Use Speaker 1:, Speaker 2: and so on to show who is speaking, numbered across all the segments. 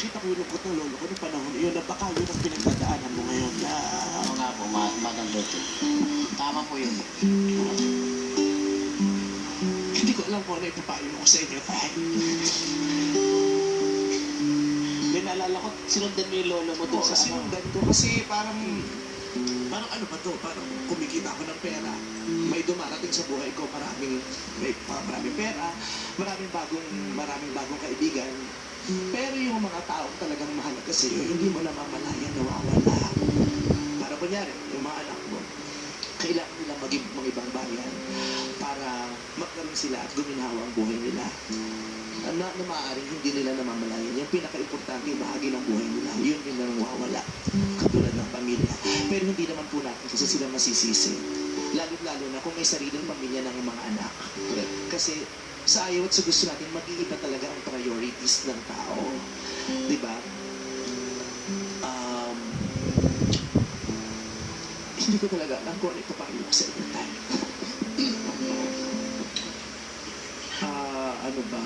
Speaker 1: nakita ko yung lungkot ng lolo ko noong panahon yun na baka yun ang pinagdadaanan mo ngayon na...
Speaker 2: Oo nga po, Madam Lotte. Tama po yun.
Speaker 1: Hindi ko alam kung ano ipapayo mo ko sa inyo, tay. Then naalala ko, sinundan mo yung lolo mo doon sa sinundan ko kasi parang ano ba to? Parang kumikita ako ng pera. May dumarating sa buhay ko, maraming pera, maraming bagong kaibigan. Pero yung mga tao talagang mahalaga sa iyo, hindi mo namamalayan, nawawala. Para kunyari, yung mga anak mo, kailangan nila mag-ibang bayan para magkaroon sila at guminawa ang buhay nila. Na maaaring hindi nila namamalayan. Yung pinaka-importante bahagi ng buhay nila, yun yung nawawala. Katulad ng pamilya. Pero hindi naman po natin kasi sila masisisi. Lalo-lalo na kung may sariling pamilya ng mga anak. Kasi sa ayaw at sa gusto natin, mag-iiba talaga ang priorities ng tao. Diba? Hindi ko talaga alam kung ano ipapayo ko sa inyo tayo. Ano ba?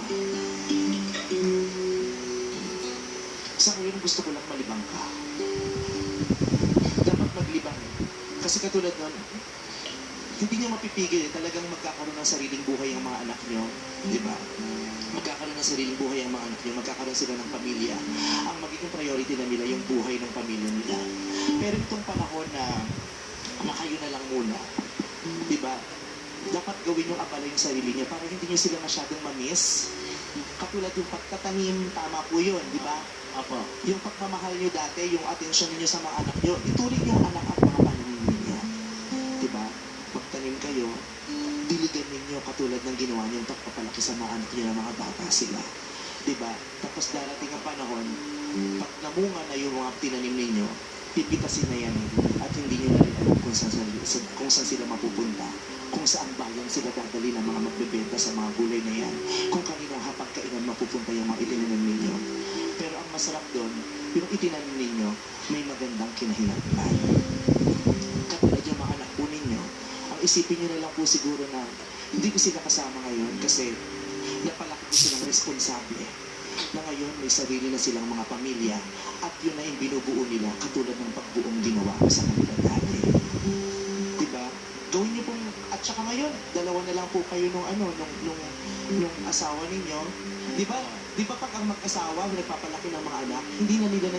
Speaker 1: Sa ngayon, gusto ko lang malibang ka. Dapat maglibang. Kasi katulad nun, hindi nyo mapipigil. Talagang magkakaroon ng sariling buhay ang mga anak nyo. Di ba? Magkakaroon ng sariling buhay ang mga anak nyo. Magkakaroon sila ng pamilya. Ang magiging priority na nila yung buhay ng pamilya nila. Pero itong panahon na kayo na lang muna. Di ba? Dapat gawin yung abala yung sarili niya para hindi niyo sila masyadong mamiss. Katulad yung pagtatanim, tama po yun, di ba?
Speaker 2: Apo.
Speaker 1: Yung pagmamahal niyo dati, yung atensyon niyo sa mga anak niyo, ituloy yung anak at mga pananim ninyo. Di ba? Magtanim kayo, diligan ninyo katulad ng ginawa niyo yung pagpapalaki sa mga anak niyo ng mga bata sila. Di ba? Tapos darating ang panahon, pag namunga na yung mga tinanim ninyo, pipitasin na yan at hindi nyo na rin alam kung saan sila mapupunta, kung saan bayan sila dadali ng mga magbebenta sa mga gulay na yan, kung kaninang hapagkainan mapupunta yung mga itinanim ninyo. Pero ang masarap doon, yung itinanim ninyo, may magandang kinahinatnan. Katulad yung mga anak po ninyo, ang isipin nyo na lang po siguro na hindi ko sila kasama ngayon kasi napalaki ko silang responsable na ngayon may sarili na silang mga pamilya at yun na yung binubuo nila katulad ng pagbuong ginawa ko sa kanila dati. Diba? Gawin niyo pong, at saka ngayon, dalawa na lang po kayo nung asawa ninyo. Diba? Diba pag ang mag-asawa nagpapalaki ng mga anak, hindi na nila